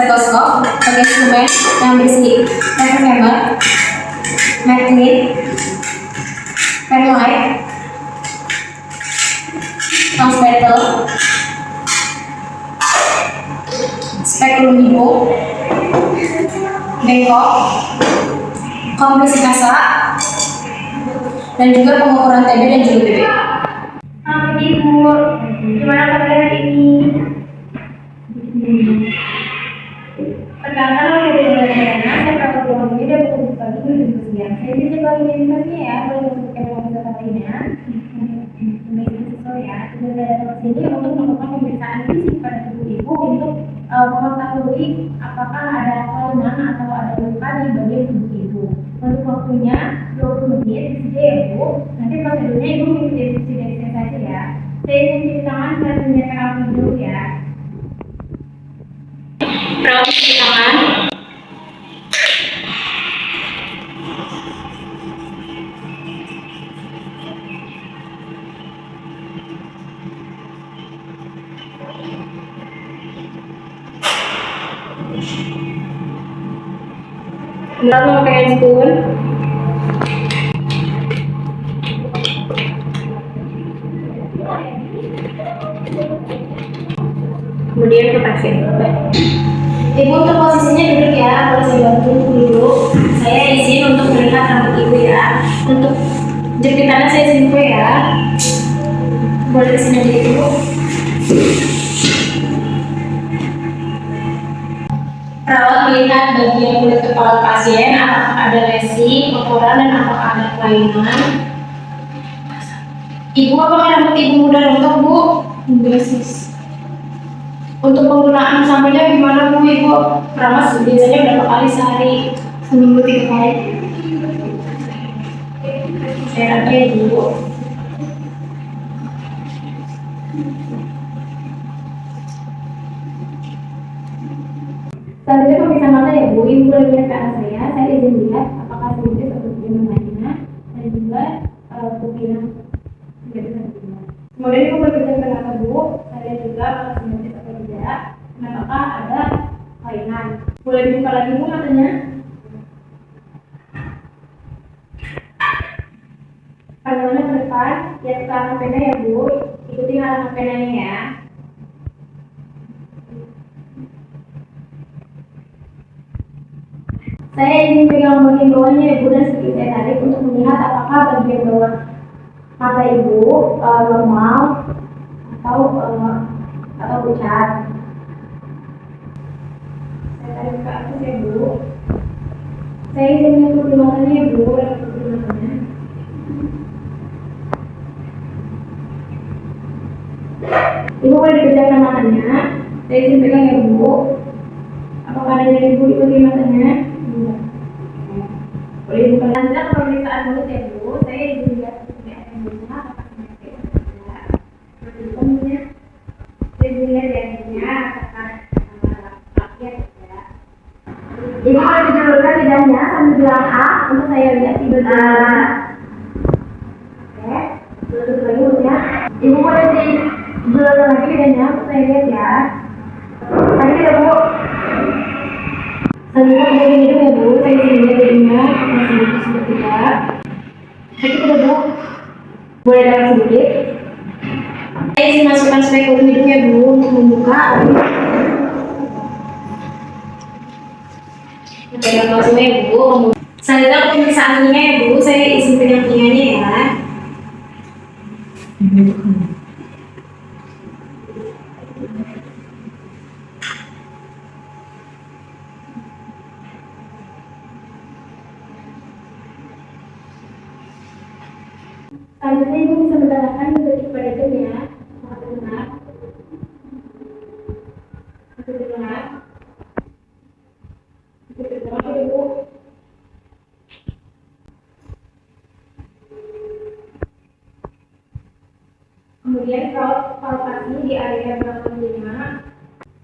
stetoskop sebagai instrumen yang berisi reverb, magnet, penlight, transmeter, spektrometer, bengkok, kompresi kasa, dan juga pengukuran TB dan juga BB. Selamat Ibu, gimana kabar hari ini? Perkenalkan saya Dewi Dana, saya perawat ruang ini dan buku pagi menuju siang. Saya di coba identitasnya ya, boleh masukkan ruang lainnya. Ya, tujuan saya datang ke sini untuk melakukan pemeriksaan fisik pada tubuh ibu untuk mengetahui apakah ada kelainan atau ada luka di bagian tubuh ibu. Untuk waktunya 20 menit, bisa ya Bu. Nanti prosedurnya ibu mengikuti instruksi dari saya saja ya. Saya izin cuci tangan dan menyediakan alat dulu ya. Perawat cuci tangan. Lalu memakai spoon. Kemudian ke pasien. Ibu untuk posisinya duduk ya, boleh saya bantu duduk. Saya izin untuk melihat rambut ibu ya. Untuk jepitannya saya izin dulu ya. Boleh kesini aja ibu. Perawat melihat bagian kulit kepala pasien, apakah ada lesi, kotoran, dan apakah ada kelainan. Ibu, apakah rambut ibu mudah rontok, Bu? Enggak, sis. Untuk penggunaan sambalnya gimana, Bu? Ibu keramas biasanya berapa kali sehari? Seminggu 3 kali. Sehat ya, Bu. Selanjutnya pemirsa mata ya Bu, Ibu boleh lihat ke arah saya izin lihat apakah sedikit seperti namanya dan juga pupilnya tidak bisa dilihat. Kemudian Ibu berbicara ke mata Bu, saya juga apakah sedikit atau tidak, dan apakah ada kelainan. Boleh dibuka lagi Bu matanya. Pandangannya ke depan, lihat ke arah pena ya Bu, ikuti arah penanya ya. Saya ingin pegang bagian bawahnya Ibu dan seperti saya tarik untuk melihat apakah bagian bawah mata Ibu normal atau pucat. Saya tarik ke atas ya Bu. Saya ingin menyentuh di matanya Ibu dan menutup matanya. Ibu boleh dipejamkan matanya. Saya izin pegang ya Bu. Apakah ada jari Ibu di matanya? Boleh buka lanjut pemeriksaan mulut ya Bu. Saya izin lihat seperti apa yang berusaha apakah penyakit atau tidak. Selanjutnya saya izin lihat jarinya apakah laki atau tidak. Ibu boleh dijulurkan lidahnya sambil bilang A untuk saya lihat di bagian. Oke, tutup lagi mulutnya. Ibu boleh dijulurkan lagi lidahnya untuk saya lihat ya. Tadi tidak Bu. Selanjutnya bagian hidung ya Bu, saya izin lihat hidungnya masih sedikit tidak. Sakit tidak Bu? Boleh dalam sedikit. Saya izin masukkan spekulum hidung ya Bu untuk membuka. Pegang langsungnya ya Bu. Selanjutnya pemeriksaan telinga ya Bu, saya izin pegang telinganya ya. Selanjutnya Ibu bisa mendengarkan detik pada jam ya. Sangat terdengar. Masih terdengar. Masih terdengar Ibu. Kemudian palpasi di area belakang telinga.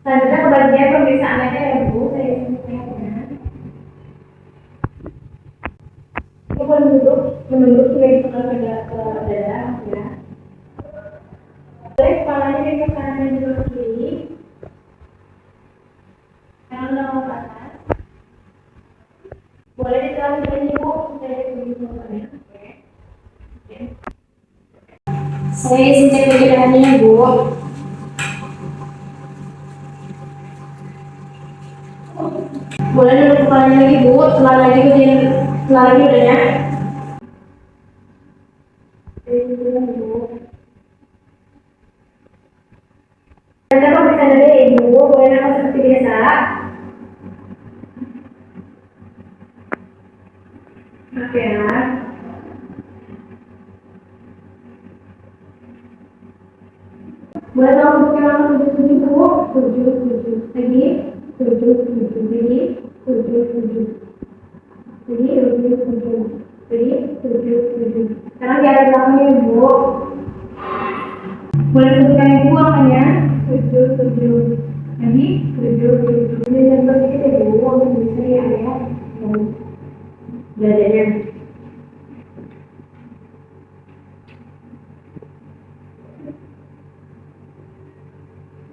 Selanjutnya ke bagian pemeriksaan lainnya ya Bu. Saya izin lihatnya. Ibu boleh menunduk hingga ditekan ke dada ya. Boleh kepalanya ke kanan dan juga ke kiri. Kanan udah mau ke atas. Boleh diterangin Ibu, saya tunggu ya. Oke. Saya izin cek baju dalamnya, Bu. Boleh duduk kepalanya lagi, Bu. Telan lagi udahnya. Anda pemeriksaan dari Ibu, boleh nafas seperti biasa. Oke ya. Boleh tahu untuk yang langsung 77 Bu? 77 lagi, 77 lagi, 77 lagi, 77 lagi, 77. Sekarang di arah belakangnya Ibu. Boleh sebutkan Ibu angkanya? 77 lagi, 77. Ini nambah sedikit ya Bu, untuk bisa di area dadanya.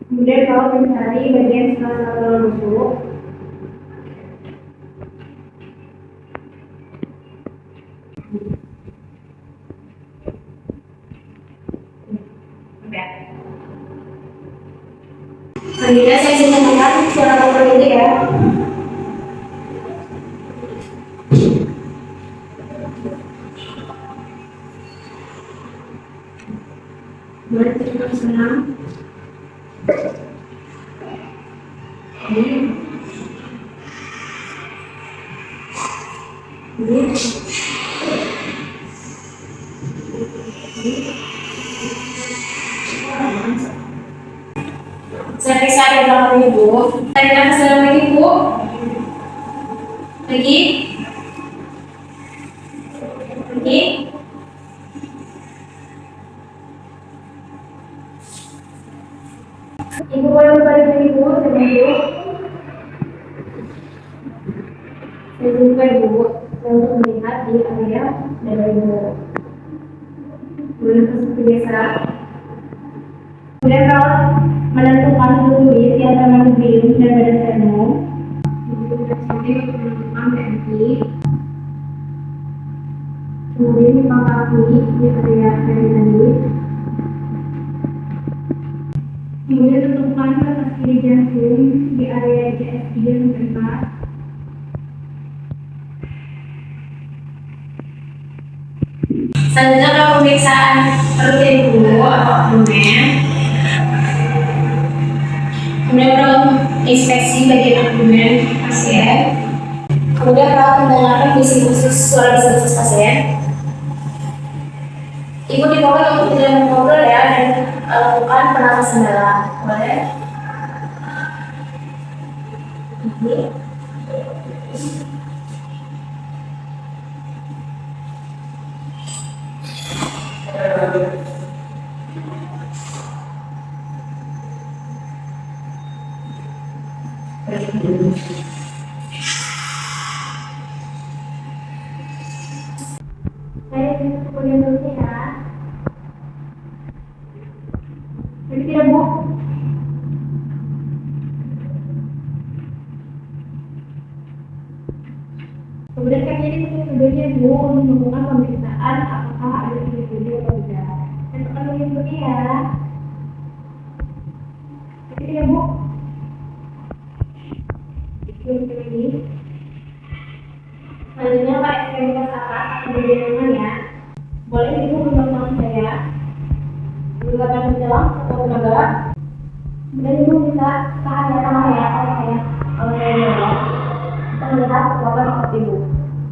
Kemudian kalau mencari bagian sela-sela rusuk, Selanjutnya saya izin mendengar suara dokter itu ya. Boleh terus senang. Saya periksa di belakang Ibu. Tarik nafas dalam lagi, Bu. Lagi. Lagi. Ibu boleh berbalik lagi Bu, saya Ibu. Saya buka Ibu, saya untuk melihat di area dada Ibu. Boleh seperti biasa. Kemudian kalau menentukan suhu tulis di antara membrane dan pada sternum, Ibu sudah seperti untuk menentukan BMI. Kemudian dipangkasi di area tadi. Kemudian tentukan batas kiri jantung di area JS3 sampai 4. Selanjutnya kalau pemeriksaan rutin dulu atau abdomen. Kemudian kalau inspeksi bagian abdomen pasien. Kemudian kalau mendengarkan bisik khusus suara bisik khusus pasien. Ibu dibawa untuk tidak mengobrol ya dan lakukan pernapasan dalam. Boleh? Ini. Saya kemudian dulu ya. Jadi tidak Bu. Kemudian kami ini videonya Bu untuk melakukan pemeriksaan apakah ada individu atau tidak. Dan tekan dulu ya. Jadi tidak Bu. Itu lagi. Selanjutnya Pak ekstremitas atas kemudian lengan ya. Boleh Ibu memegang saya. Menggunakan menjelang atau tenaga. Kemudian Ibu bisa tahan ya tangan ya kalau saya dorong. Kita melihat kekuatan otot Ibu.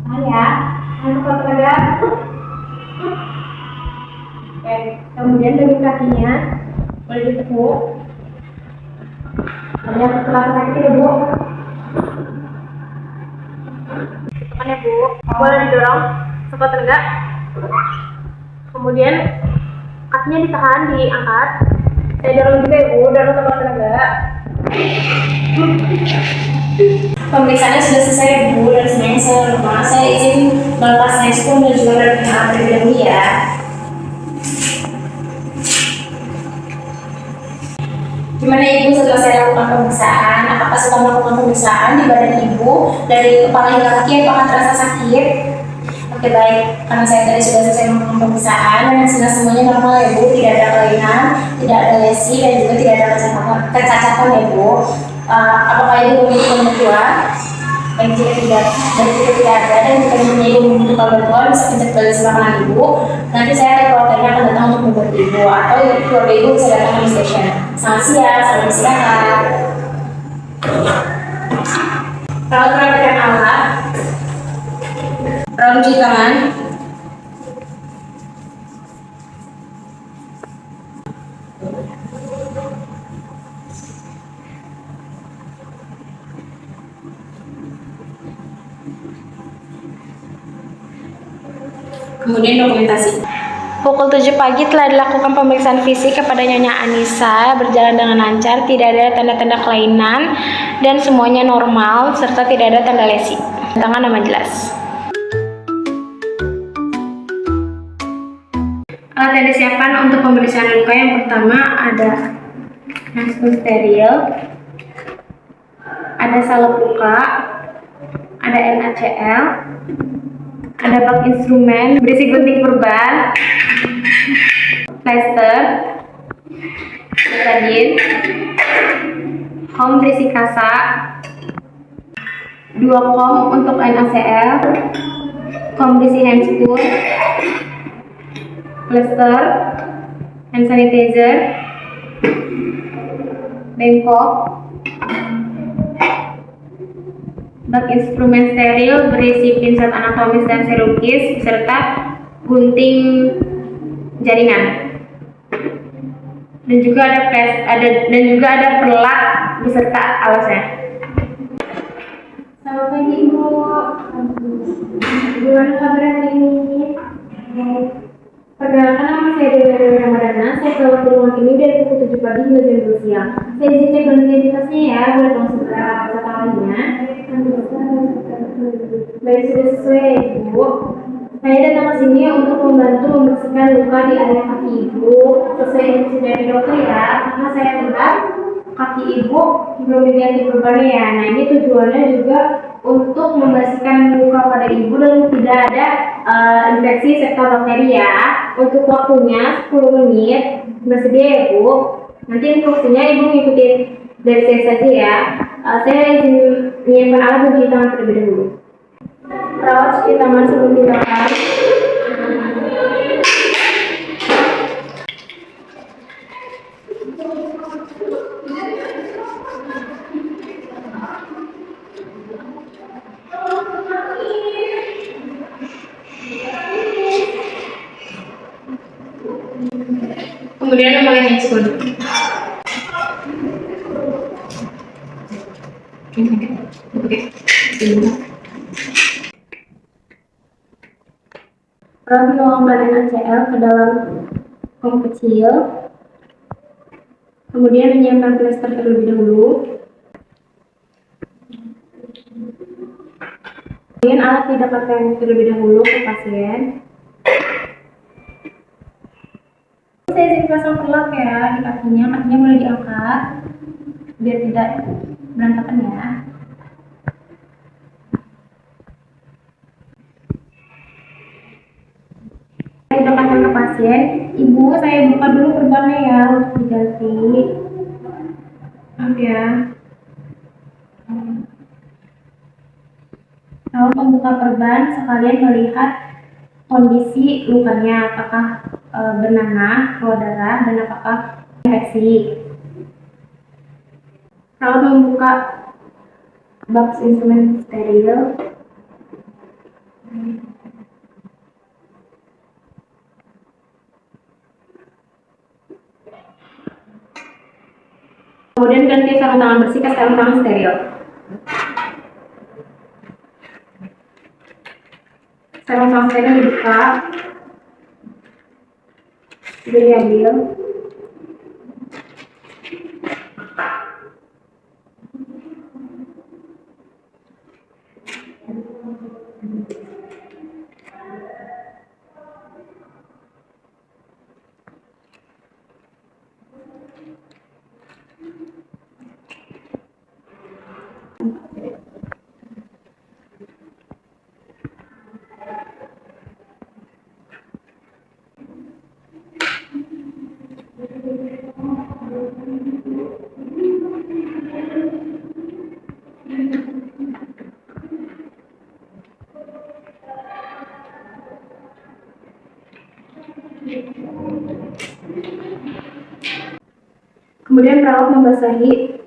Tahan ya. Tahan kekuatan tenaga. Oke. Kemudian dari kakinya boleh ditekuk. Kemudian setelah sakit ya Bu. Tekan ya Bu. Boleh didorong sekuat tenaga. Kemudian kakinya ditahan, diangkat. Saya dorong juga ya Bu, dorong sekuat tenaga. Pemeriksaannya sudah selesai ya Bu, dan sebenarnya saya lupa. Saya izin melepas respon dan juga dari pihak terlebih dahulu ya. Gimana Ibu setelah saya lakukan pemeriksaan? apakah setelah melakukan pemeriksaan di badan ibu dari kepala hingga kaki apakah terasa sakit? Oke baik, karena saya tadi sudah selesai melakukan pemeriksaan dan hasilnya semuanya normal ya Bu, tidak ada kelainan, tidak ada lesi dan juga tidak ada kecacatan ya Bu. Apakah ibu memiliki bantuan? Dan jika tidak, ada dan jika ibu membutuhkan bantuan bisa pencet balik sebelah kanan ibu. Nanti saya atau perwakilannya akan datang untuk membantu ibu atau keluarga ibu bisa datang di station. Selamat siang, selamat istirahat. Perawat merapikan alat, perawat cuci tangan. Kemudian dokumentasi. Pukul 7 pagi telah dilakukan pemeriksaan fisik kepada Nyonya Anissa, berjalan dengan lancar, tidak ada tanda-tanda kelainan, dan semuanya normal, serta tidak ada tanda lesi. Tangan nama jelas. Alat yang disiapkan untuk pemeriksaan luka yang pertama ada naskah steril, ada salep luka, ada NaCl, ada bak instrumen berisi gunting perban, plester, betadine, kom berisi kasa, 2 kom untuk NaCl, kom berisi handspoon, plester, hand sanitizer, bengkok, bak instrumen steril berisi pinset anatomis dan serukis serta gunting jaringan. Dan juga ada pelat beserta alasnya. Selamat pagi Ibu. Gimana kabar hari ini? Perkenalkan nama saya Dewi Ramadana. Saya perawat di rumah ini dari pukul 7 pagi hingga jam 2 siang. Saya izin cek identitasnya ya, boleh tolong sebentar tangannya. Baik, sudah sesuai ya Ibu. Saya datang ke sini untuk membantu membersihkan luka di area kaki Ibu sesuai instruksi dari dokter ya, karena saya dengar kaki Ibu belum diganti perbannya ya. Nah ini tujuannya juga untuk membersihkan luka pada Ibu dan tidak ada infeksi serta bakteri ya. Untuk waktunya 10 menit, bersedia ya Bu. Nanti instruksinya Ibu ngikutin dari saya saja ya. Saya izin menyiapkan alat mencuci tangan terlebih dahulu. Perawat cuci tangan sebelum tindakan. Kemudian memulai handspoon. Perawat menuangkan NaCl ke dalam kom kecil, kemudian menyiapkan plester terlebih dahulu. Kemudian alat didekatkan terlebih dahulu ke pasien. Saya izin pasang pelak ya di kakinya boleh diangkat biar tidak berantakan ya. Saya dekatkan ke pasien. Ibu, saya buka dulu perbannya ya untuk diganti. Maaf ya. Kalau membuka perban sekalian melihat kondisi lukanya, apakah bernanah, keluar darah, dan apakah infeksi. Kalau membuka box instrumen steril, kemudian ganti sarung tangan bersih ke sarung tangan steril. Sarung tangan steril dibuka, diambil. Kemudian perawat membasahi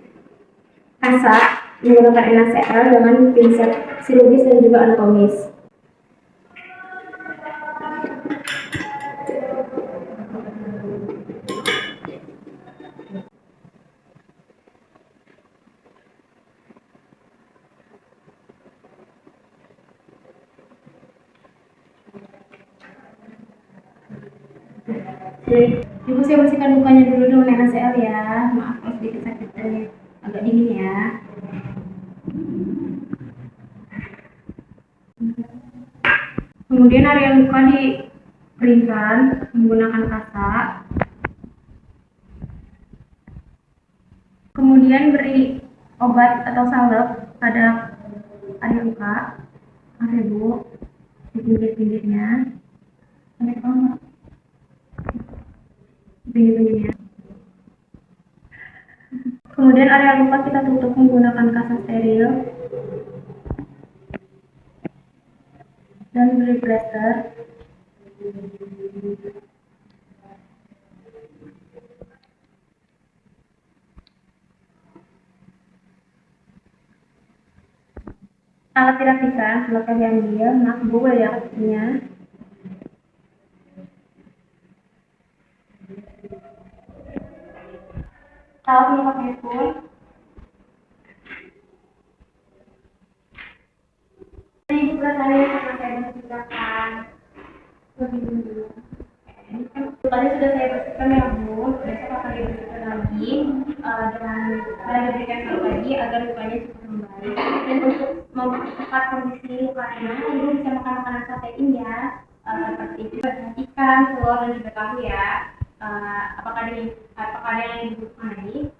kasa menggunakan NaCl dengan pinset chirurgis dan juga anatomis. Ibu saya bersihkan lukanya dulu dengan NaCl ya. Maaf kalau sedikit sakit dan agak dingin ya. Kemudian area luka dikeringkan menggunakan kasa. Kemudian beri obat atau salep pada area luka. Ibu di pinggir-pinggirnya. Sampai ke bawah. Pinggir-pinggirnya. Kemudian area luka kita tutup menggunakan kasa steril dan beri plester. Alat dirapikan, silakan diambil. Maaf, Bu, boleh lihat kakinya. Tahu nih pakai pun. Ini bukatannya sama saya bersihkan. Lebih dulu. Ini kan tadi sudah saya bersihkan ya Bu. Besok akan dibersihkan lagi dengan diberikan salep lagi agar lukanya cepat membaik. Dan untuk mempercepat kondisi lukanya, Ibu bisa makan makanan protein ya, seperti ikan, telur dan juga tahu ya. Apakah ada yang dibutuhkan lagi?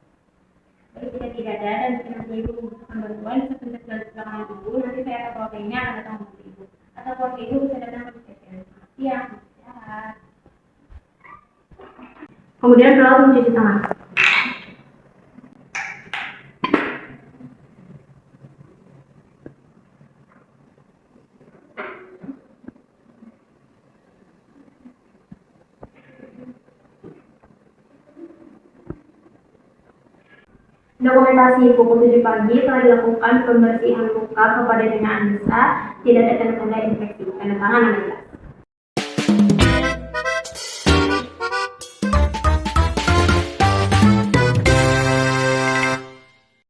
Jika tidak ada dan nanti Ibu membutuhkan bantuan, bisa kontak belakangan Ibu. Nanti saya atau proteinnya akan datang ke Ibu. Atau keluarga Ibu bisa datang ke spesialis. Iya, sehat. Kemudian perawat mencuci tangan. Dokumentasi pukul 7 pagi telah dilakukan pembersihan luka kepada Nyonya Anissa, tidak ada tanda-tanda infeksi. Tanda tangan Anda.